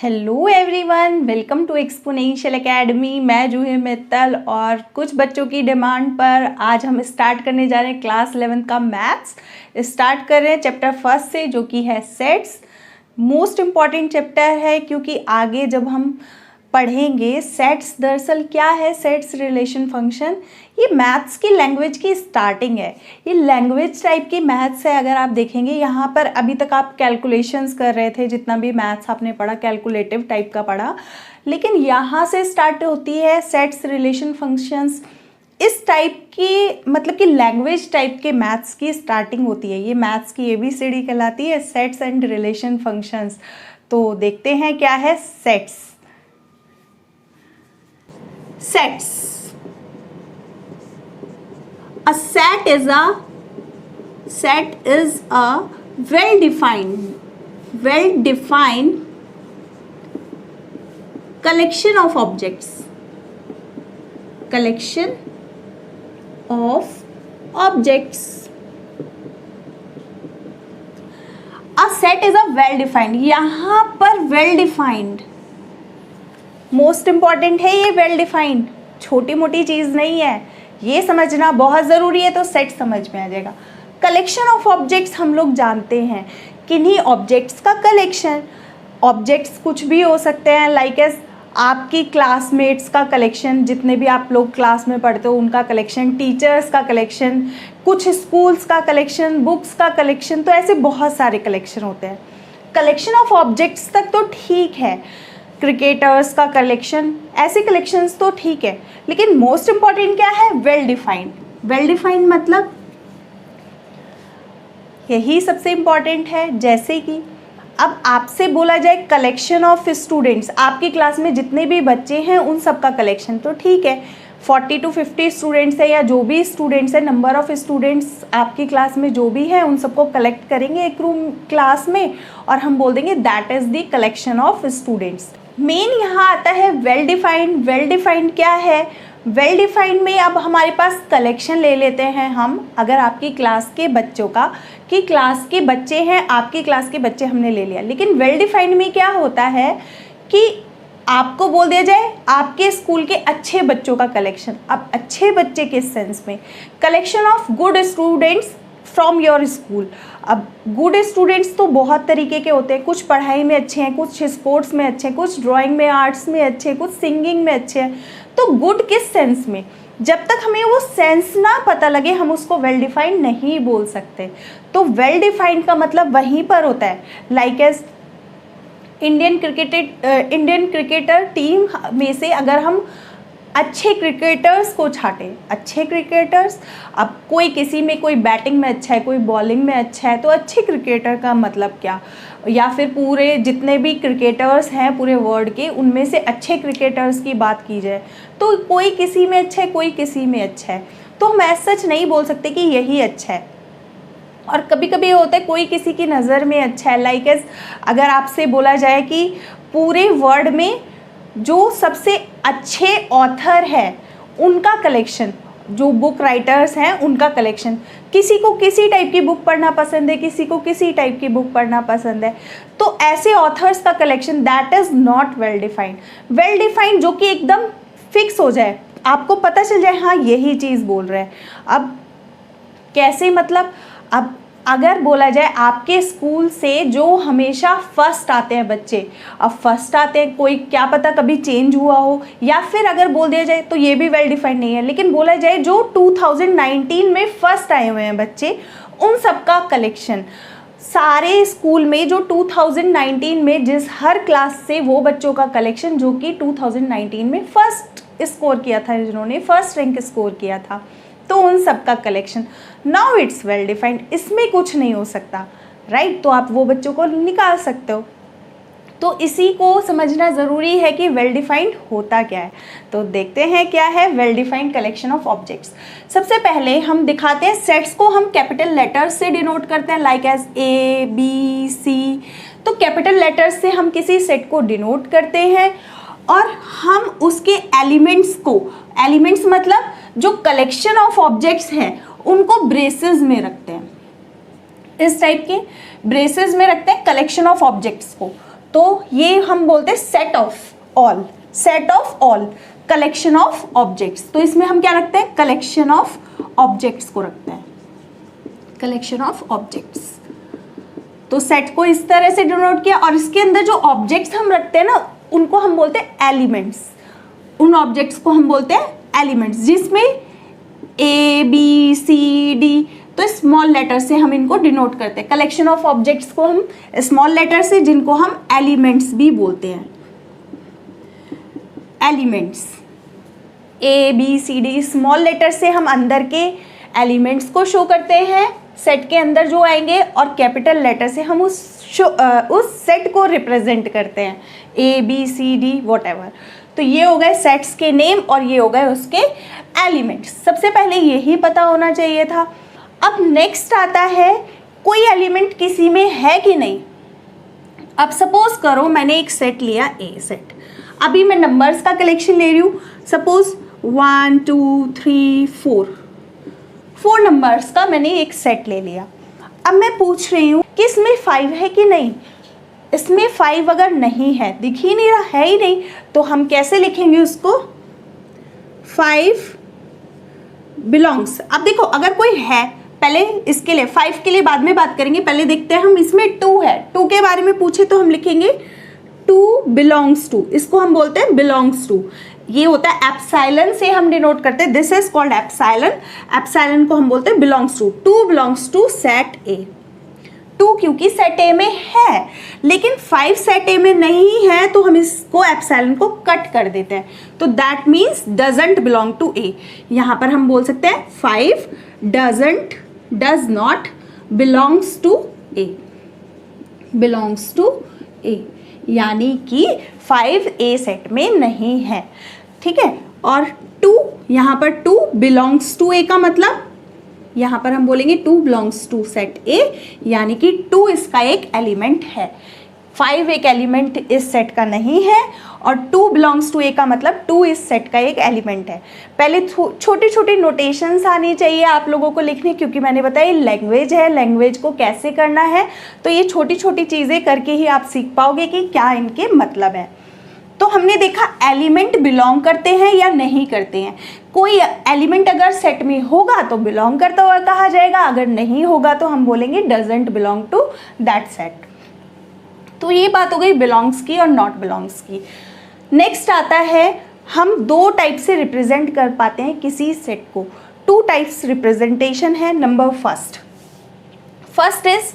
Hello everyone, welcome to exponential academy. मैं जूही मित्तल और कुछ बच्चों की डिमांड पर आज हम स्टार्ट करने जा रहे हैं क्लास 11 का मैथ्स। स्टार्ट कर रहे हैं चैप्टर फर्स्ट से, जो कि है सेट्स। मोस्ट इम्पॉर्टेंट चैप्टर है क्योंकि आगे जब हम पढ़ेंगे सेट्स दरअसल क्या है, सेट्स रिलेशन फंक्शन, ये मैथ्स की लैंग्वेज की स्टार्टिंग है। ये लैंग्वेज टाइप की मैथ्स है। अगर आप देखेंगे यहाँ पर अभी तक आप कैलकुलेशंस कर रहे थे, जितना भी मैथ्स आपने पढ़ा कैलकुलेटिव टाइप का पढ़ा, लेकिन यहाँ से स्टार्ट होती है सेट्स रिलेशन फंक्शंस। इस टाइप की मतलब कि लैंग्वेज टाइप के मैथ्स की स्टार्टिंग होती है। ये मैथ्स की ABCD कहलाती है, सेट्स एंड रिलेशन फंक्शंस। तो देखते हैं क्या है sets. Sets. A set is a well-defined collection of objects. Collection of objects. A set is a well-defined. यहाँ पर well-defined मोस्ट इंपॉर्टेंट है। ये वेल डिफाइंड छोटी मोटी चीज़ नहीं है, ये समझना बहुत ज़रूरी है। तो सेट समझ में आ जाएगा। कलेक्शन ऑफ ऑब्जेक्ट्स हम लोग जानते हैं, किन्हीं ऑब्जेक्ट्स का कलेक्शन। ऑब्जेक्ट्स कुछ भी हो सकते हैं, लाइक एज आपकी क्लासमेट्स का कलेक्शन, जितने भी आप लोग क्लास में पढ़ते हो उनका कलेक्शन, टीचर्स का कलेक्शन, कुछ स्कूल्स का कलेक्शन, बुक्स का कलेक्शन। तो ऐसे बहुत सारे कलेक्शन होते हैं। कलेक्शन ऑफ ऑब्जेक्ट्स तक तो ठीक है, क्रिकेटर्स का कलेक्शन, ऐसे कलेक्शंस तो ठीक है, लेकिन मोस्ट इंपॉर्टेंट क्या है, वेल डिफाइंड। वेल डिफाइंड मतलब यही सबसे इंपॉर्टेंट है। जैसे कि अब आपसे बोला जाए कलेक्शन ऑफ स्टूडेंट्स, आपकी क्लास में जितने भी बच्चे हैं उन सब का कलेक्शन, तो ठीक है 40 to 50 स्टूडेंट्स है, या जो भी स्टूडेंट्स है, नंबर ऑफ स्टूडेंट्स आपकी क्लास में जो भी है उन सबको कलेक्ट करेंगे एक रूम क्लास में और हम बोल देंगे that is the collection of students. Main यहाँ आता है वेल डिफाइंड। वेल डिफाइंड क्या है, वेल डिफाइंड में अब हमारे पास कलेक्शन ले लेते हैं हम, अगर आपकी क्लास के बच्चों का, कि क्लास के बच्चे हैं, आपकी क्लास के बच्चे हमने ले लिया। लेकिन वेल डिफाइंड में क्या होता है कि आपको बोल दिया जाए आपके स्कूल के अच्छे बच्चों का कलेक्शन। अब अच्छे बच्चे किस सेंस में, collection of good students from your school. अब गुड स्टूडेंट्स तो बहुत तरीके के होते हैं, कुछ पढ़ाई में अच्छे हैं, कुछ स्पोर्ट्स में अच्छे हैं, कुछ ड्राइंग में, आर्ट्स में अच्छे हैं, कुछ सिंगिंग में अच्छे हैं। तो गुड किस सेंस में, जब तक हमें वो सेंस ना पता लगे हम उसको वेल डिफाइंड नहीं बोल सकते। तो वेल डिफाइंड का मतलब वहीं पर होता है, like as Indian cricketer team में से अगर हम अच्छे क्रिकेटर्स को छाटें, अच्छे क्रिकेटर्स, अब कोई किसी में, कोई बैटिंग में अच्छा है, कोई बॉलिंग में अच्छा है, तो अच्छे क्रिकेटर का मतलब क्या, या फिर पूरे जितने भी क्रिकेटर्स हैं पूरे वर्ल्ड के उनमें से अच्छे क्रिकेटर्स की बात की जाए तो कोई किसी में अच्छा है, कोई किसी में अच्छा है। तो हम ऐसा सच नहीं बोल सकते कि यही अच्छा है। और कभी कभी होता है कोई किसी की नज़र में अच्छा है, लाइक एज अगर आपसे बोला जाए कि पूरे वर्ल्ड में जो सबसे अच्छे ऑथर है उनका कलेक्शन, जो बुक राइटर्स हैं उनका कलेक्शन, किसी को किसी टाइप की बुक पढ़ना पसंद है, किसी को किसी टाइप की बुक पढ़ना पसंद है, तो ऐसे ऑथर्स का collection, that is not well defined. Well defined जो कि एकदम फिक्स हो जाए, आपको पता चल जाए हाँ यही चीज़ बोल रहे हैं। अब कैसे, मतलब अब अगर बोला जाए आपके स्कूल से जो हमेशा फर्स्ट आते हैं बच्चे, अब फर्स्ट आते हैं, कोई क्या पता कभी चेंज हुआ हो, या फिर अगर बोल दिया जाए तो ये भी वेल डिफाइंड नहीं है, लेकिन बोला जाए जो 2019 में फर्स्ट आए हुए हैं बच्चे, उन सब का कलेक्शन, सारे स्कूल में जो 2019 में जिस हर क्लास से वो बच्चों का कलेक्शन जो कि 2019 में फर्स्ट स्कोर किया था, जिन्होंने फर्स्ट रैंक स्कोर किया था, तो उन सब का collection. Now it's well defined, इसमें कुछ नहीं हो सकता, राइट। तो आप वो बच्चों को निकाल सकते हो। तो इसी को समझना ज़रूरी है कि वेल डिफाइंड होता क्या है। तो देखते हैं क्या है well defined collection of objects. सबसे पहले हम दिखाते हैं सेट्स को हम कैपिटल लेटर्स से डिनोट करते हैं, लाइक एज ABC। तो कैपिटल लेटर्स से हम किसी सेट को डिनोट करते हैं और हम उसके एलिमेंट्स को, एलिमेंट्स मतलब जो कलेक्शन ऑफ ऑब्जेक्ट्स हैं उनको ब्रेसेस में रखते हैं, इस टाइप के ब्रेसेस में रखते हैं कलेक्शन ऑफ ऑब्जेक्ट्स को। तो ये हम बोलते हैं set of all, set of all, collection of objects. तो इसमें हम क्या रखते हैं, कलेक्शन ऑफ ऑब्जेक्ट्स को रखते हैं, कलेक्शन ऑफ ऑब्जेक्ट्स। तो सेट को इस तरह से डिनोट किया, और इसके अंदर जो ऑब्जेक्ट्स हम रखते हैं ना उनको हम बोलते हैं एलिमेंट्स, उन ऑब्जेक्ट्स को हम बोलते हैं एलिमेंट्स, जिसमें ए बी सी डी, तो स्मॉल लेटर से हम इनको डिनोट करते हैं। कलेक्शन ऑफ ऑब्जेक्ट्स को हम स्मॉल लेटर से, जिनको हम एलिमेंट्स भी बोलते हैं, elements, A B C D, small letter से हम अंदर के एलिमेंट्स को शो करते हैं सेट के अंदर जो आएंगे, और कैपिटल लेटर से हम उस सेट को रिप्रेजेंट करते हैं, A B C D whatever. तो ये हो गए सेट्स के नेम और ये हो गए उसके एलिमेंट्स। सबसे पहले यही पता होना चाहिए था। अब नेक्स्ट आता है कोई एलिमेंट किसी में है कि नहीं। अब सपोज करो मैंने एक सेट लिया, ए सेट, अभी मैं नंबर्स का कलेक्शन ले रही हूँ, सपोज 1 2 3 4 नंबर्स का मैंने एक सेट ले लिया। अब मैं पूछ रही हूँ कि इसमें 5 है कि नहीं। इसमें 5 अगर नहीं है, दिख ही नहीं रहा, है ही नहीं, तो हम कैसे लिखेंगे उसको, 5 बिलोंग्स। अब देखो अगर कोई है, पहले इसके लिए 5 के लिए बाद में बात करेंगे, पहले देखते हैं हम इसमें 2 है, 2 के बारे में पूछे तो हम लिखेंगे 2 बिलोंग्स टू, इसको हम बोलते हैं बिलोंग्स टू। ये होता है एप्सिलॉन से हम डिनोट करते हैं, this is called epsilon. Epsilon को हम बोलते हैं belongs to. 2 belongs to set A, 2 क्योंकि सेट ए में है, लेकिन 5 सेट ए में नहीं है, तो हम इसको एप्सिलॉन को कट कर देते हैं, तो that means doesn't belong to A. यहाँ पर हम बोल सकते हैं 5 does not belongs to A, belongs to A, यानी कि 5 ए सेट में नहीं है, ठीक है। और 2, यहाँ पर 2 बिलोंग्स टू ए का मतलब, यहाँ पर हम बोलेंगे 2 बिलोंग्स टू सेट ए, यानी कि 2 इसका एक एलिमेंट है। 5 एक एलिमेंट इस सेट का नहीं है, और 2 बिलोंग्स टू ए का मतलब 2 इस सेट का एक एलिमेंट है। पहले छोटी छोटी नोटेशंस आनी चाहिए आप लोगों को लिखने, क्योंकि मैंने बताया लैंग्वेज है, लैंग्वेज को कैसे करना है, तो ये छोटी छोटी चीज़ें करके ही आप सीख पाओगे कि क्या इनके मतलब है। तो हमने देखा एलिमेंट बिलोंग करते हैं या नहीं करते हैं। कोई एलिमेंट अगर सेट में होगा तो बिलोंग करता हुआ कहा जाएगा, अगर नहीं होगा तो हम बोलेंगे doesn't belong to that set. तो ये बात हो गई बिलोंग्स की और नॉट बिलोंग्स की। नेक्स्ट आता है, हम 2 टाइप से रिप्रेजेंट कर पाते हैं किसी सेट को। 2 टाइप्स रिप्रेजेंटेशन है। नंबर फर्स्ट इज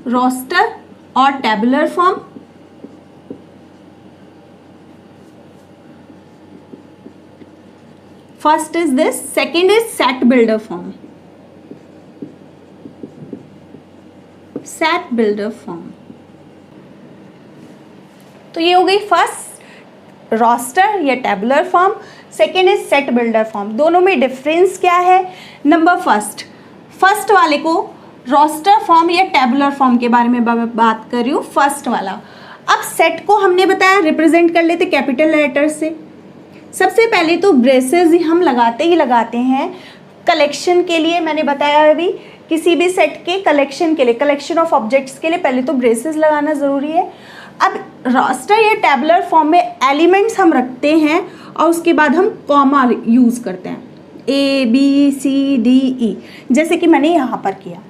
रोस्टर और tabular form. First is this, second is set builder form, set builder form. तो ये हो गई फर्स्ट रोस्टर या tabular form, second is set builder form. दोनों में डिफरेंस क्या है। नंबर फर्स्ट वाले को रोस्टर फॉर्म या टेबुलर फॉर्म के बारे में बात कर रही हूँ, फर्स्ट वाला। अब सेट को हमने बताया रिप्रेजेंट कर लेते कैपिटल लेटर से। सबसे पहले तो ब्रेसेस हम लगाते ही लगाते हैं कलेक्शन के लिए। मैंने बताया अभी किसी भी सेट के कलेक्शन के लिए, कलेक्शन ऑफ ऑब्जेक्ट्स के लिए पहले तो ब्रेसेस लगाना ज़रूरी है। अब रोस्टर या टेबुलर फॉर्म में एलिमेंट्स हम रखते हैं और उसके बाद हम कॉमा यूज़ करते हैं, A B C D E, जैसे कि मैंने यहाँ पर किया।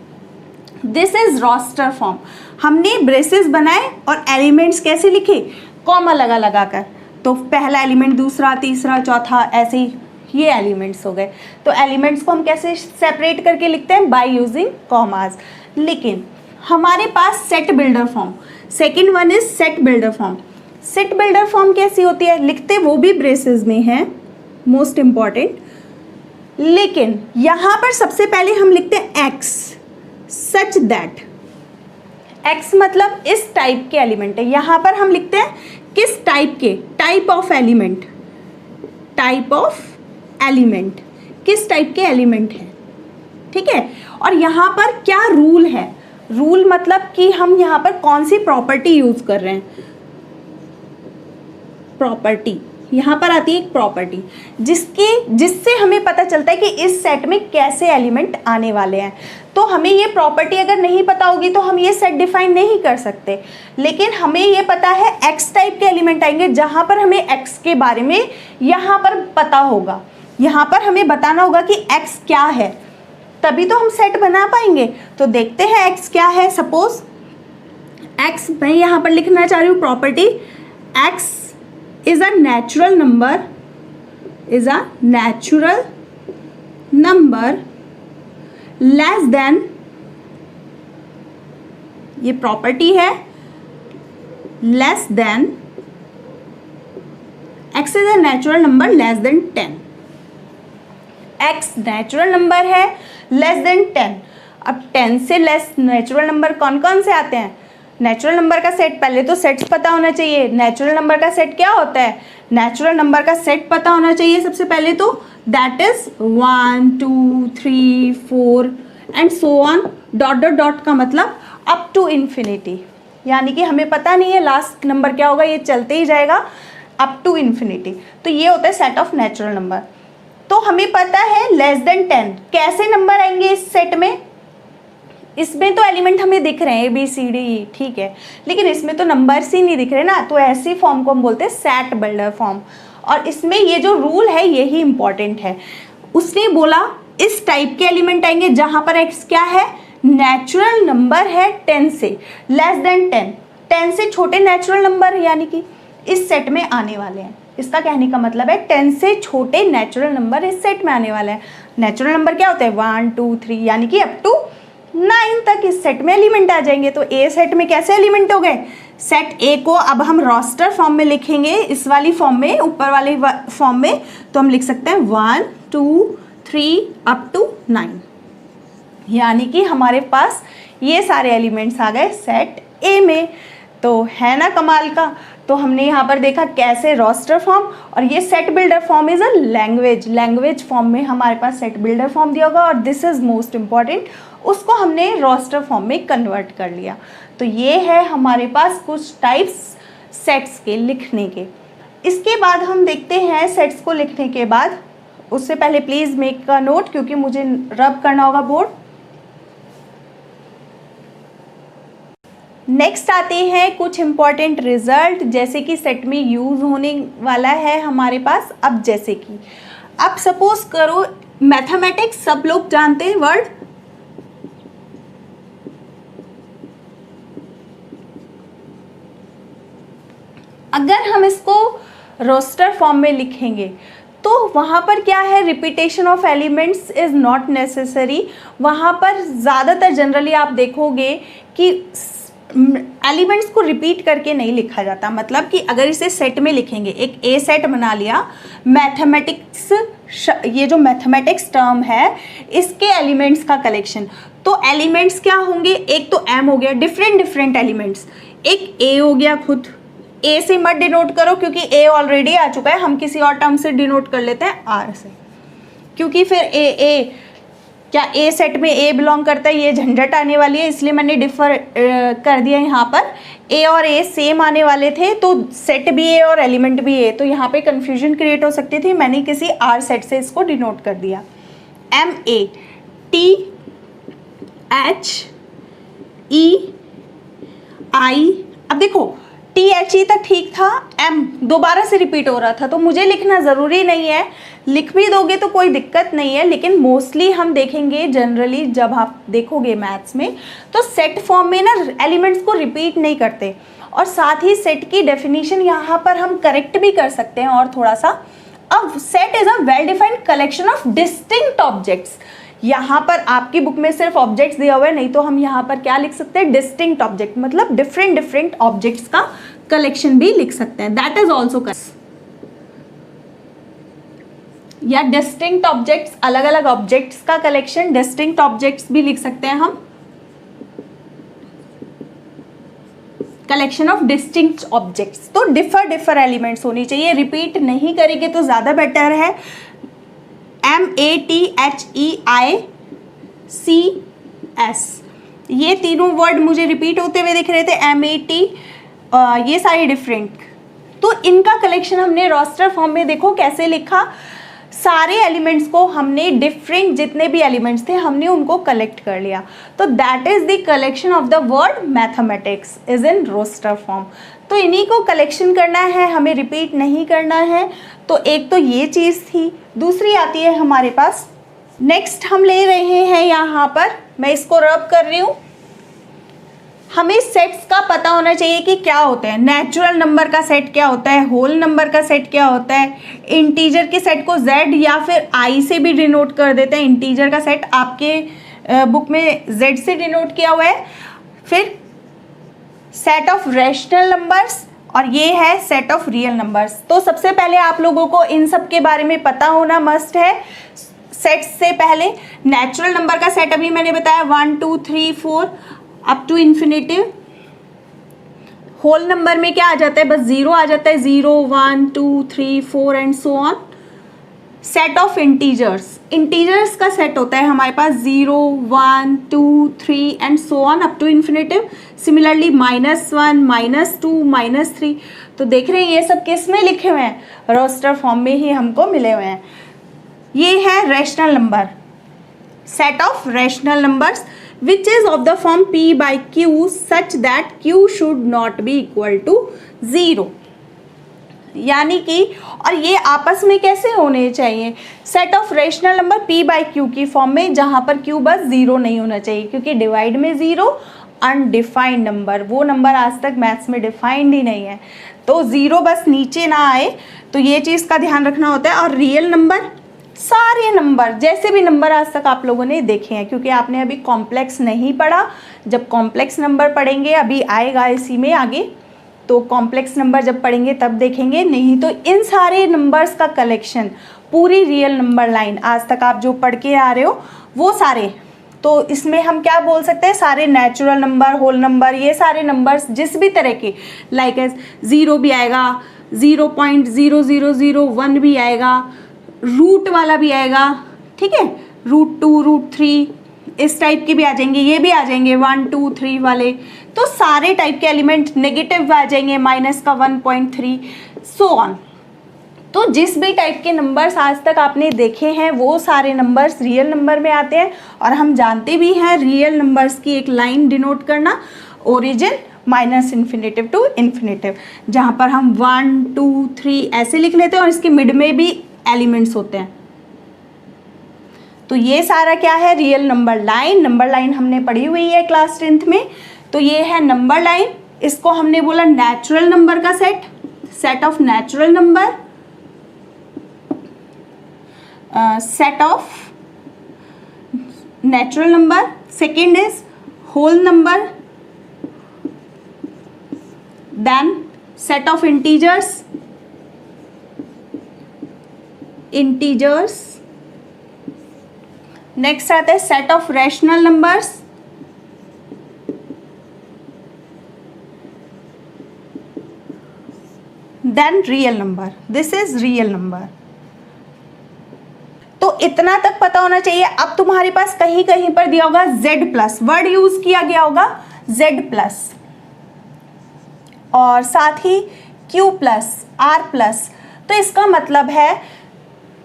This is roster form. हमने ब्रेसेस बनाए और एलिमेंट्स कैसे लिखे, कॉमा लगा कर। तो पहला एलिमेंट, दूसरा, तीसरा, चौथा, ऐसे ही ये एलिमेंट्स हो गए। तो एलिमेंट्स को हम कैसे सेपरेट करके लिखते हैं, बाय यूजिंग कॉमास। लेकिन हमारे पास set builder form, second one is set builder form. Set builder form कैसी होती है, लिखते वो भी ब्रेसेस में है, मोस्ट इंपॉर्टेंट। लेकिन यहाँ पर सबसे पहले हम लिखते हैं एक्स, सच दैट। एक्स मतलब इस टाइप के एलिमेंट है। यहाँ पर हम लिखते हैं किस टाइप के, type of element, type of element, किस टाइप के एलिमेंट है, ठीक है। और यहाँ पर क्या रूल है, रूल मतलब कि हम यहाँ पर कौन सी प्रॉपर्टी यूज कर रहे हैं। प्रॉपर्टी यहाँ पर आती है एक प्रॉपर्टी जिससे हमें पता चलता है कि इस सेट में कैसे एलिमेंट आने वाले हैं। तो हमें ये प्रॉपर्टी अगर नहीं पता होगी तो हम ये सेट डिफाइन नहीं कर सकते, लेकिन हमें ये पता है एक्स टाइप के एलिमेंट आएंगे जहाँ पर हमें एक्स के बारे में यहाँ पर पता होगा, यहाँ पर हमें बताना होगा कि एक्स क्या है, तभी तो हम सेट बना पाएंगे। तो देखते हैं एक्स क्या है। सपोज एक्स, मैं यहाँ पर लिखना चाह रही हूँ property x is a natural number less than, ये प्रॉपर्टी है less than, x is a natural number less than 10, x natural number है लेस देन 10। अब 10 से लेस नेचुरल नंबर कौन कौन से आते हैं? नेचुरल नंबर का सेट, पहले तो सेट्स पता होना चाहिए। नेचुरल नंबर का सेट क्या होता है? नेचुरल नंबर का सेट पता होना चाहिए सबसे पहले तो, that is 1 2 3 4 and so on, dot dot dot का मतलब अप टू इन्फिनिटी, यानी कि हमें पता नहीं है लास्ट नंबर क्या होगा, ये चलते ही जाएगा अप टू इन्फिनिटी। तो ये होता है सेट ऑफ नेचुरल नंबर। तो हमें पता है लेस देन 10 कैसे नंबर आएंगे इस सेट में? इसमें तो एलिमेंट हमें दिख रहे हैं ABCD, ठीक है, लेकिन इसमें तो नंबर्स ही नहीं दिख रहे ना, तो ऐसी फॉर्म को हम बोलते हैं सेट बिल्डर फॉर्म। और इसमें ये जो रूल है यही इंपॉर्टेंट है। उसने बोला इस टाइप के एलिमेंट आएंगे जहां पर x क्या है? नेचुरल नंबर है 10 से लेस देन 10 से छोटे नेचुरल नंबर यानी कि इस सेट में आने वाले हैं। इसका कहने का मतलब है 10 से छोटे नेचुरल नंबर इस सेट में आने वाले हैं। नेचुरल नंबर क्या होते हैं? 1 2 3 यानी कि अप टू 9 तक इस सेट में एलिमेंट आ जाएंगे। तो ए सेट में कैसे एलिमेंट हो गए? सेट ए को अब हम रोस्टर फॉर्म में लिखेंगे, इस वाली फॉर्म में, ऊपर वाली फॉर्म में, तो हम लिख सकते हैं 1 2 3 अप टू 9, यानी कि हमारे पास ये सारे एलिमेंट्स आ गए सेट ए में। तो है ना कमाल का। तो हमने यहाँ पर देखा कैसे रोस्टर फॉर्म, और ये set builder form is a language form में हमारे पास सेट बिल्डर फॉर्म दिया होगा, और दिस इज मोस्ट इम्पॉर्टेंट, उसको हमने रोस्टर फॉर्म में कन्वर्ट कर लिया। तो ये है हमारे पास कुछ टाइप्स सेट्स के लिखने के। इसके बाद हम देखते हैं सेट्स को लिखने के बाद, उससे पहले प्लीज़ मेक अ नोट क्योंकि मुझे रब करना होगा बोर्ड। नेक्स्ट आते हैं कुछ इंपॉर्टेंट रिजल्ट, जैसे कि सेट में यूज़ होने वाला है हमारे पास। अब जैसे कि अब सपोज करो मैथमेटिक्स सब लोग जानते हैं वर्ड, अगर हम इसको रोस्टर फॉर्म में लिखेंगे तो वहाँ पर क्या है? Repetition of elements is not necessary. वहाँ पर ज़्यादातर जनरली आप देखोगे कि एलिमेंट्स को रिपीट करके नहीं लिखा जाता। मतलब कि अगर इसे सेट में लिखेंगे, एक ए सेट बना लिया, मैथमेटिक्स, ये जो मैथमेटिक्स टर्म है इसके एलिमेंट्स का कलेक्शन, तो एलिमेंट्स क्या होंगे? एक तो एम हो गया, डिफरेंट एलिमेंट्स, एक ए हो गया खुद, ए से मत डिनोट करो क्योंकि ए ऑलरेडी आ चुका है, हम किसी और टर्म से डिनोट कर लेते हैं आर से, क्योंकि फिर ए क्या ए सेट में ए बिलोंग करता है, ये झंझट आने वाली है, इसलिए मैंने डिफर कर दिया यहाँ पर। ए और ए सेम आने वाले थे तो सेट भी ए और एलिमेंट भी ए, तो यहाँ पे कंफ्यूजन क्रिएट हो सकती थी, मैंने किसी आर सेट से इसको डिनोट कर दिया। M A T H E I, अब देखो टी एच ई तक ठीक था, एम दोबारा से रिपीट हो रहा था, तो मुझे लिखना ज़रूरी नहीं है, लिख भी दोगे तो कोई दिक्कत नहीं है, लेकिन मोस्टली हम देखेंगे जनरली जब आप देखोगे मैथ्स में तो सेट फॉर्म में ना एलिमेंट्स को रिपीट नहीं करते, और साथ ही सेट की डेफिनेशन यहाँ पर हम करेक्ट भी कर सकते हैं और थोड़ा सा। अब set is a well defined collection of distinct objects, यहाँ पर आपकी बुक में सिर्फ ऑब्जेक्ट्स दिया हुआ है, नहीं तो हम यहाँ पर क्या लिख सकते हैं? डिस्टिंक्ट ऑब्जेक्ट, मतलब डिफरेंट ऑब्जेक्ट्स का कलेक्शन भी लिख सकते हैं, दैट इज ऑल्सो, या डिस्टिंक्ट ऑब्जेक्ट्स, अलग अलग ऑब्जेक्ट्स का कलेक्शन, डिस्टिंक्ट ऑब्जेक्ट्स भी लिख सकते हैं हम, कलेक्शन ऑफ डिस्टिंक्ट ऑब्जेक्ट्स। तो डिफर एलिमेंट्स होनी चाहिए, रिपीट नहीं करेंगे तो ज़्यादा बेटर है। MATHEICS, ये तीनों वर्ड मुझे रिपीट होते हुए दिख रहे थे, MAT, ये सारे डिफरेंट, तो इनका कलेक्शन हमने रोस्टर फॉर्म में देखो कैसे लिखा, सारे एलिमेंट्स को हमने डिफरेंट जितने भी एलिमेंट्स थे हमने उनको कलेक्ट कर लिया। तो that is the collection of the word mathematics is in roster form. तो इन्हीं को कलेक्शन करना है, हमें रिपीट नहीं करना है। तो एक तो ये चीज़ थी, दूसरी आती है हमारे पास, नेक्स्ट हम ले रहे हैं यहाँ पर, मैं इसको रब कर रही हूँ, हमें सेट्स का पता होना चाहिए कि क्या होते हैं। नेचुरल नंबर का सेट क्या होता है, होल नंबर का सेट क्या होता है, इंटीजर के सेट को z या फिर i से भी डिनोट कर देते हैं। इंटीजर का सेट आपके बुक में z से डिनोट किया हुआ है। फिर सेट ऑफ रैशनल नंबर्स और ये है सेट ऑफ रियल नंबर्स। तो सबसे पहले आप लोगों को इन सब के बारे में पता होना मस्ट है। सेट्स से पहले नेचुरल नंबर का सेट अभी मैंने बताया 1 2 3 4 up to infinitive. Whole number में क्या आ जाता है, बस 0 आ जाता है, 0 1 2 3 4 and so on. Set of integers, integers का सेट होता है हमारे पास 0 1 2 3 and so on up to infinitive. Similarly -1 -2 -3। तो देख रहे हैं ये सब किस में लिखे हुए हैं, रोस्टर फॉर्म में ही हमको मिले हुए हैं। ये है rational number, set of rational numbers which is of the form p by q such that q should not be equal to 0। यानी कि, और ये आपस में कैसे होने चाहिए, set of rational number p by q की फॉर्म में, जहाँ पर q बस 0 नहीं होना चाहिए, क्योंकि डिवाइड में 0 अनडिफाइंड नंबर, वो नंबर आज तक मैथ्स में डिफाइंड ही नहीं है, तो 0 बस नीचे ना आए, तो ये चीज़ का ध्यान रखना होता है। और रियल नंबर, सारे नंबर, जैसे भी नंबर आज तक आप लोगों ने देखे हैं, क्योंकि आपने अभी कॉम्प्लेक्स नहीं पढ़ा, जब कॉम्प्लेक्स नंबर पढ़ेंगे, अभी आएगा इसी में आगे, तो कॉम्प्लेक्स नंबर जब पढ़ेंगे तब देखेंगे। नहीं तो इन सारे नंबर्स का कलेक्शन, पूरी रियल नंबर लाइन आज तक आप जो पढ़ के आ रहे हो वो सारे, तो इसमें हम क्या बोल सकते हैं, सारे नेचुरल नंबर, होल नंबर, ये सारे नंबर्स जिस भी तरह के, लाइक एज 0 भी आएगा, 0.0001 भी आएगा, रूट वाला भी आएगा, ठीक है, √2 √3 इस टाइप के भी आ जाएंगे, ये भी आ जाएंगे 1 2 3 वाले। तो सारे टाइप के एलिमेंट नेगेटिव आ जाएंगे, -1.3 सो ऑन। तो जिस भी टाइप के नंबर्स आज तक आपने देखे हैं वो सारे नंबर्स रियल नंबर में आते हैं। और हम जानते भी हैं रियल नंबर्स की एक लाइन डिनोट करना, ओरिजिन -इन्फिनेटिव टू इन्फिनेटिव, जहाँ पर हम 1 2 3 ऐसे लिख लेते हैं और इसके मिड में भी एलिमेंट्स होते हैं। तो ये सारा क्या है, real number line. Number line हमने पढ़ी हुई है क्लास 10th में। तो ये है नंबर लाइन, इसको हमने बोला नेचुरल नंबर का set, set of natural number, set of natural number. Second is whole number, then set of integers, next आता है set of rational numbers, then real number. This is real number. तो इतना तक पता होना चाहिए। अब तुम्हारे पास कहीं कहीं पर दिया होगा z+, वर्ड यूज किया गया होगा z+, और साथ ही q+, r+। तो इसका मतलब है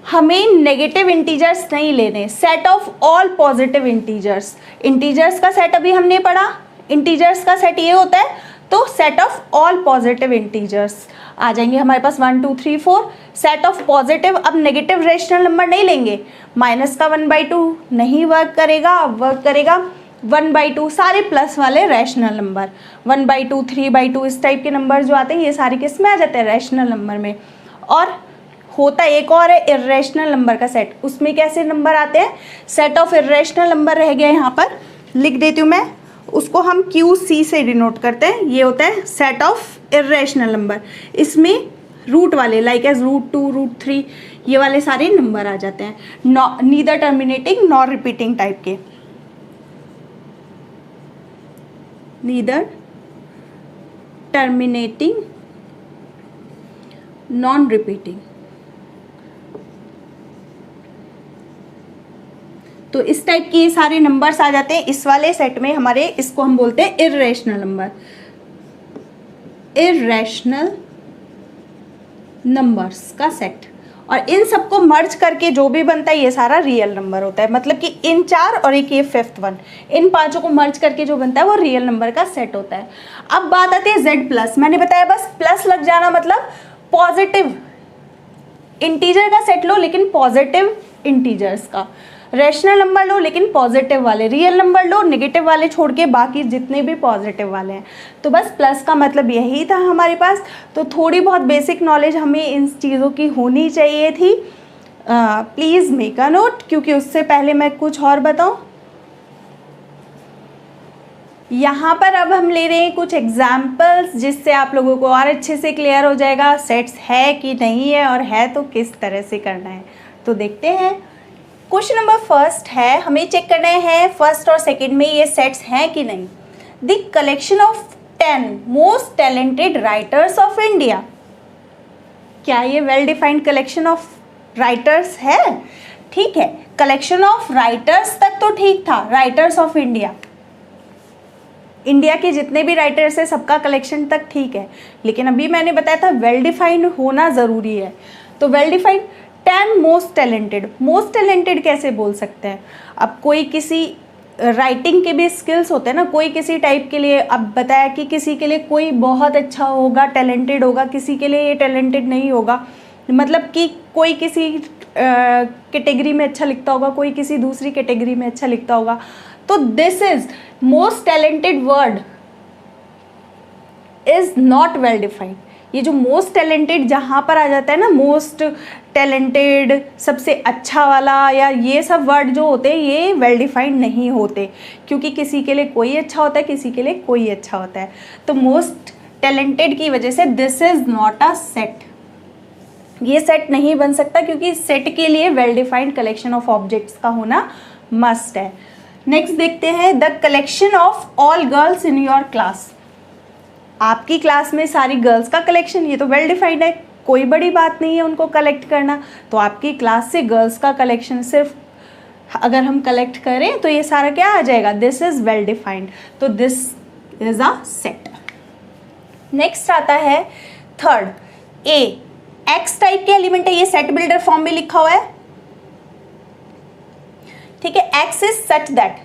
हमें नेगेटिव इंटीजर्स नहीं लेने, set of all positive integers. Integers का सेट अभी हमने पढ़ा, इंटीजर्स का सेट ये होता है, तो set of all positive integers आ जाएंगे हमारे पास 1 2 3 4। सेट ऑफ पॉजिटिव, अब नेगेटिव रेशनल नंबर नहीं लेंगे, माइनस का 1/2 नहीं वर्क करेगा, अब वर्क करेगा 1/2। सारे प्लस वाले रैशनल नंबर 1/2 3/2 इस टाइप के नंबर जो आते हैं ये सारे किस में आ जाते हैं, रैशनल नंबर में। और होता एक और है इर्रेशनल नंबर का सेट, उसमें कैसे नंबर आते हैं, सेट ऑफ इर्रेशनल नंबर रह गया यहाँ पर, लिख देती हूँ मैं, उसको हम QC से डिनोट करते हैं। ये होता है सेट ऑफ इर्रेशनल नंबर, इसमें रूट वाले लाइक एज √2 √3 ये वाले सारे नंबर आ जाते हैं, neither terminating nor repeating type के, नीदर टर्मिनेटिंग नॉन रिपीटिंग। तो इस टाइप के ये सारे नंबर्स आ जाते हैं इस वाले सेट में हमारे, इसको हम बोलते हैं इर्रेशनल नंबर, इर्रेशनल नंबर्स का सेट, और इन सबको मर्ज करके जो भी बनता है ये सारा रियल नंबर होता है। मतलब कि इन 4 और एक ये 5th वन, इन पांचों को मर्ज करके जो बनता है वो रियल नंबर का सेट होता है। अब बात आती है Z प्लस। मैंने बताया बस प्लस लग जाना मतलब पॉजिटिव इंटीजर का सेट लो, लेकिन पॉजिटिव इंटीजर्स का। रैशनल नंबर लो लेकिन पॉजिटिव वाले, रियल नंबर लो नेगेटिव वाले छोड़ के बाकी जितने भी पॉजिटिव वाले हैं। तो बस प्लस का मतलब यही था हमारे पास। तो थोड़ी बहुत बेसिक नॉलेज हमें इन चीज़ों की होनी चाहिए थी। प्लीज़ मेक अ नोट, क्योंकि उससे पहले मैं कुछ और बताऊं। यहाँ पर अब हम ले रहे हैं कुछ एग्जाम्पल्स जिससे आप लोगों को और अच्छे से क्लियर हो जाएगा सेट्स है कि नहीं है, और है तो किस तरह से करना है। तो देखते हैं। क्वेश्चन नंबर फर्स्ट है, हमें चेक करना है फर्स्ट और सेकंड में ये सेट्स हैं कि नहीं। The collection of 10 most talented writers of India. क्या ये well defined collection of writers है? ठीक है, कलेक्शन ऑफ राइटर्स तक तो ठीक था, राइटर्स ऑफ इंडिया, इंडिया के जितने भी राइटर्स हैं सबका कलेक्शन तक ठीक है। लेकिन अभी मैंने बताया था वेल डिफाइंड होना ज़रूरी है। तो वेल डिफाइंड 10 मोस्ट टैलेंटेड कैसे बोल सकते हैं? अब कोई किसी राइटिंग के भी स्किल्स होते हैं ना, कोई किसी टाइप के लिए, अब बताया कि किसी के लिए कोई बहुत अच्छा होगा, टैलेंटेड होगा, किसी के लिए ये टैलेंटेड नहीं होगा। मतलब कि कोई किसी कैटेगरी में अच्छा लिखता होगा, कोई किसी दूसरी कैटेगरी में अच्छा लिखता होगा। तो this is most talented word is not well defined. ये जो मोस्ट टैलेंटेड जहाँ पर आ जाता है ना, मोस्ट टैलेंटेड, सबसे अच्छा वाला, या ये सब वर्ड जो होते हैं ये वेल डिफाइंड नहीं होते, क्योंकि किसी के लिए कोई अच्छा होता है, किसी के लिए कोई अच्छा होता है। तो मोस्ट टैलेंटेड की वजह से this is not a set, ये सेट नहीं बन सकता, क्योंकि सेट के लिए well defined collection of objects का होना मस्ट है। नेक्स्ट देखते हैं, the collection of all girls in your class. आपकी क्लास में सारी गर्ल्स का कलेक्शन, ये तो वेल डिफाइंड है, कोई बड़ी बात नहीं है उनको कलेक्ट करना। तो आपकी क्लास से गर्ल्स का कलेक्शन सिर्फ अगर हम कलेक्ट करें तो ये सारा क्या आ जाएगा, दिस इज वेल डिफाइंड। तो this is a set. Next आता है थर्ड, ए एक्स टाइप के एलिमेंट है, ये सेट बिल्डर फॉर्म में लिखा हुआ है। ठीक है, एक्स इज सच दैट,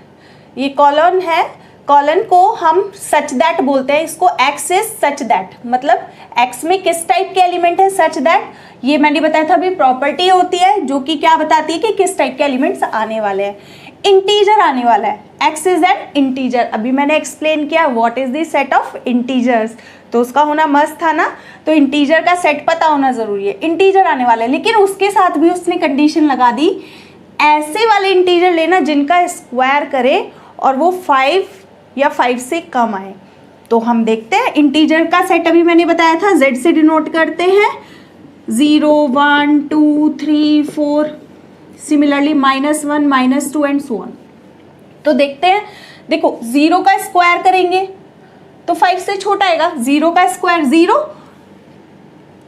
ये कॉलन है, कॉलन को हम सच दैट बोलते हैं, इसको एक्स इज सच दैट, मतलब एक्स में किस टाइप के एलिमेंट है, सच दैट। ये मैंने बताया था अभी प्रॉपर्टी होती है जो कि क्या बताती है कि किस टाइप के एलिमेंट्स आने वाले हैं। इंटीजर आने वाला है, एक्स इज एन इंटीजर। अभी मैंने एक्सप्लेन किया what is the set of integers, तो उसका होना मस्त था ना। तो इंटीजर का सेट पता होना जरूरी है, इंटीजर आने वाला है। लेकिन उसके साथ भी उसने कंडीशन लगा दी, ऐसे वाले इंटीजर लेना जिनका स्क्वायर करे और वो 5 या 5 से कम आए। तो हम देखते हैं इंटीजर का सेट, अभी मैंने बताया था z से डिनोट करते हैं, 0 1 2 3 4, सिमिलरली -1 -2 एंड सो ऑन। तो देखते हैं, देखो 0 का स्क्वायर करेंगे तो 5 से छोटा आएगा, 0 का स्क्वायर 0,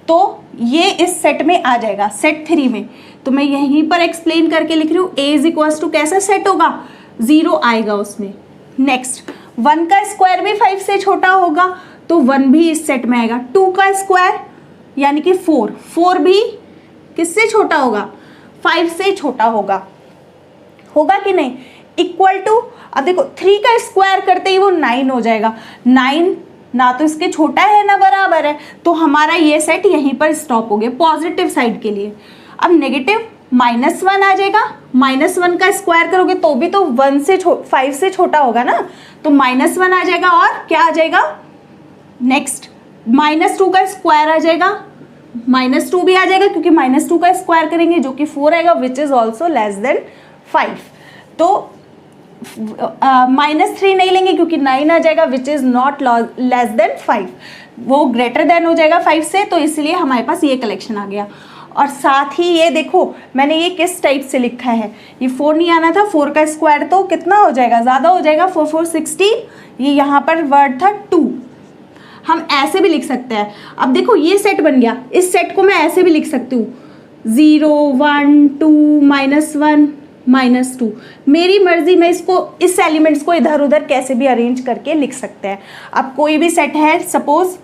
तो ये इस सेट में आ जाएगा, सेट 3 में। तो मैं यहीं पर एक्सप्लेन करके लिख रही हूँ, a इज इक्वल टू कैसा सेट होगा, 0 आएगा उसमें। नेक्स्ट 1 का स्क्वायर भी 5 से छोटा होगा, तो 1 भी इस सेट में आएगा। 2 का स्क्वायर यानी कि 4 भी किससे छोटा होगा, 5 से छोटा होगा, होगा कि नहीं। इक्वल टू, अब देखो 3 का स्क्वायर करते ही वो 9 हो जाएगा, 9 ना तो इसके छोटा है ना बराबर है, तो हमारा ये सेट यहीं पर स्टॉप हो गया पॉजिटिव साइड के लिए। अब नेगेटिव -1 आ जाएगा, -1 का स्क्वायर करोगे तो भी तो 1 से 5 से छोटा होगा ना, तो -1 आ जाएगा, और क्या आ जाएगा नेक्स्ट, -2 का स्क्वायर आ जाएगा, -2 भी आ जाएगा क्योंकि -2 का स्क्वायर करेंगे जो कि 4 आएगा, which is also less than 5। तो -3 नहीं लेंगे क्योंकि 9 आ जाएगा, which is not less than 5, वो ग्रेटर देन हो जाएगा 5 से, तो इसलिए हमारे पास ये कलेक्शन आ गया। और साथ ही ये देखो मैंने ये किस टाइप से लिखा है, ये 4 नहीं आना था, 4 का स्क्वायर तो कितना हो जाएगा, ज़्यादा हो जाएगा, 4 4 16, ये यहाँ पर वर्ड था 2, हम ऐसे भी लिख सकते हैं। अब देखो ये सेट बन गया, इस सेट को मैं ऐसे भी लिख सकती हूँ, 0 1 2 -1 -2, मेरी मर्जी, मैं इसको इस एलिमेंट्स को इधर उधर कैसे भी अरेंज करके लिख सकते हैं। अब कोई भी सेट है, सपोज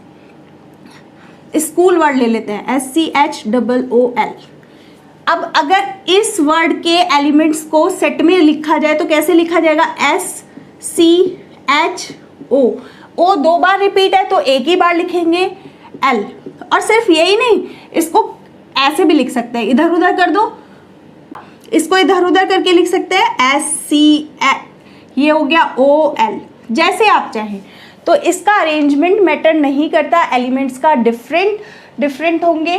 स्कूल वर्ड ले लेते हैं, SCHOOL। अब अगर इस वर्ड के एलिमेंट्स को सेट में लिखा जाए तो कैसे लिखा जाएगा, SCHO। ओ 2 बार रिपीट है तो एक ही बार लिखेंगे L। और सिर्फ यही नहीं, इसको ऐसे भी लिख सकते हैं, इधर उधर कर दो, इसको इधर उधर करके लिख सकते हैं SCH, ये हो गया OL, जैसे आप चाहें। तो इसका अरेंजमेंट मैटर नहीं करता, एलिमेंट्स का डिफरेंट होंगे।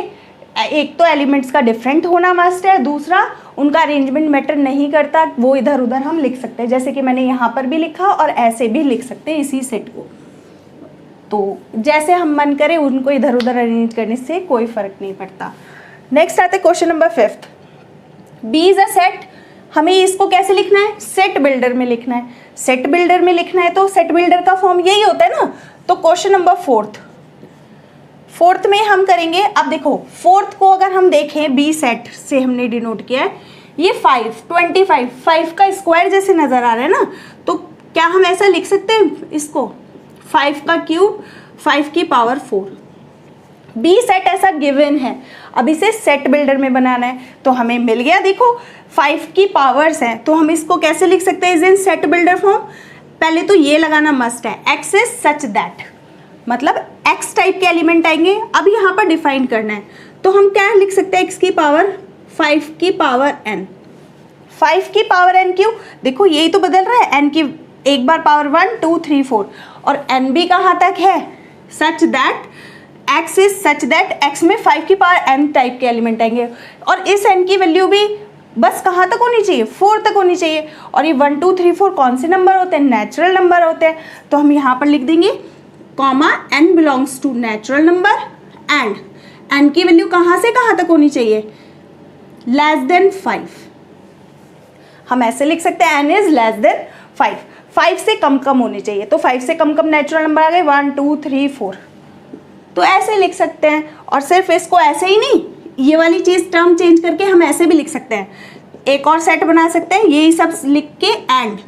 एक तो एलिमेंट्स का डिफरेंट होना मस्ट है, दूसरा उनका अरेंजमेंट मैटर नहीं करता, वो इधर उधर हम लिख सकते हैं, जैसे कि मैंने यहाँ पर भी लिखा और ऐसे भी लिख सकते हैं इसी सेट को। तो जैसे हम मन करें उनको इधर उधर अरेंज करने से कोई फर्क नहीं पड़ता। नेक्स्ट आते हैं question number 5। B is a set. हमें इसको कैसे लिखना है, सेट बिल्डर में लिखना है। सेट बिल्डर में लिखना है तो सेट बिल्डर का फॉर्म यही होता है ना। तो क्वेश्चन नंबर 4th में हम करेंगे। अब देखो 4th को अगर हम देखें, बी सेट से हमने डिनोट किया है, ये 5 का स्क्वायर जैसे नजर आ रहा है ना, तो क्या हम ऐसा लिख सकते हैं इसको, 5 का क्यूब 5 की पावर 4। बी सेट ऐसा गिवन है, अब इसे सेट बिल्डर में बनाना है तो हमें मिल गया। देखो 5 की पावर्स हैं तो हम इसको कैसे लिख सकते हैं, is in set builder form. पहले तो ये लगाना मस्ट है, एक्स इज सच दैट, मतलब एक्स टाइप के एलिमेंट आएंगे। अब यहाँ पर डिफाइन करना है तो हम क्या लिख सकते हैं, एक्स की पावर 5 की पावर n। 5 की पावर n क्यों, देखो यही तो बदल रहा है, n की एक बार पावर 1 2 3 4, और n भी कहाँ तक है, such that x is such that x में 5 की पावर n टाइप के एलिमेंट आएंगे, और इस n की वैल्यू भी बस कहाँ तक होनी चाहिए, 4 तक होनी चाहिए। और ये 1 2 3 4 कौन से नंबर होते हैं, नेचुरल नंबर होते हैं। तो हम यहाँ पर लिख देंगे comma n belongs to natural number and n की वैल्यू कहाँ से कहाँ तक होनी चाहिए, लेस देन 5। हम ऐसे लिख सकते हैं n इज लेस देन 5 से कम होनी चाहिए। तो 5 से कम नेचुरल नंबर आ गए 1 2 3 4, तो ऐसे लिख सकते हैं। और सिर्फ इसको ऐसे ही नहीं, ये वाली चीज़ टर्म चेंज करके हम ऐसे भी लिख सकते हैं, एक और सेट बना सकते हैं, यही सब लिख के एंड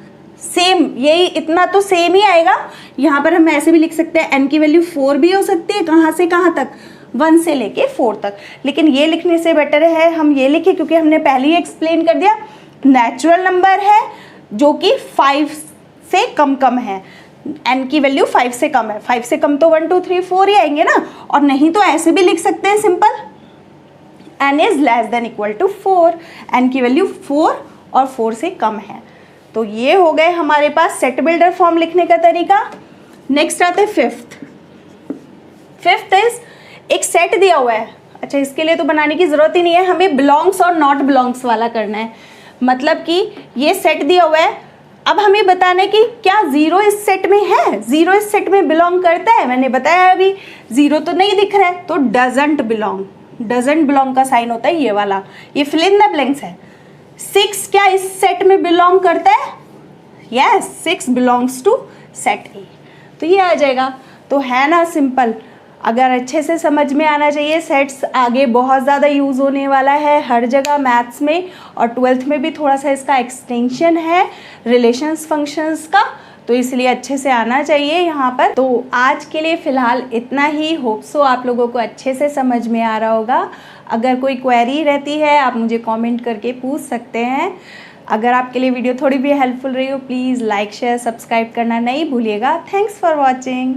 सेम, यही इतना तो सेम ही आएगा। यहाँ पर हम ऐसे भी लिख सकते हैं, n की वैल्यू 4 भी हो सकती है, कहाँ से कहाँ तक, 1 से लेके 4 तक। लेकिन ये लिखने से बेटर है हम ये लिखें, क्योंकि हमने पहले ही एक्सप्लेन कर दिया, नेचुरल नंबर है जो कि 5 से कम है, n की वैल्यू 5 से कम है, 5 से कम तो 1 2 3 4 ही आएंगे ना। और नहीं तो ऐसे भी लिख सकते हैं simple, n is less than equal to 4, n की वैल्यू 4 और 4 से कम है। तो ये हो गए हमारे पास सेट बिल्डर फॉर्म लिखने का तरीका। नेक्स्ट आते हैं 5th इज एक सेट दिया हुआ है। अच्छा, इसके लिए तो बनाने की जरूरत ही नहीं है, हमें बिलोंग्स और नॉट बिलोंग्स वाला करना है। मतलब कि ये सेट दिया हुआ है, अब हमें बताना है कि क्या 0 इस सेट में है, 0 इस सेट में बिलोंग करता है। मैंने बताया अभी 0 तो नहीं दिख रहा है, तो डजंट बिलोंग का साइन होता है ये वाला, ये फिल इन द ब्लैंक्स है। 6 क्या इस सेट में बिलोंग करता है, yes 6 belongs to set A, तो ये आ जाएगा। तो है ना सिंपल, अगर अच्छे से समझ में आना चाहिए। सेट्स आगे बहुत ज़्यादा यूज़ होने वाला है हर जगह, मैथ्स में और 12th में भी थोड़ा सा इसका एक्सटेंशन है रिलेशंस फंक्शंस का, तो इसलिए अच्छे से आना चाहिए यहाँ पर। तो आज के लिए फ़िलहाल इतना ही। होप सो आप लोगों को अच्छे से समझ में आ रहा होगा। अगर कोई क्वेरी रहती है आप मुझे कमेंट करके पूछ सकते हैं। अगर आपके लिए वीडियो थोड़ी भी हेल्पफुल रही हो, प्लीज़ लाइक शेयर सब्सक्राइब करना नहीं भूलिएगा। Thanks for watching.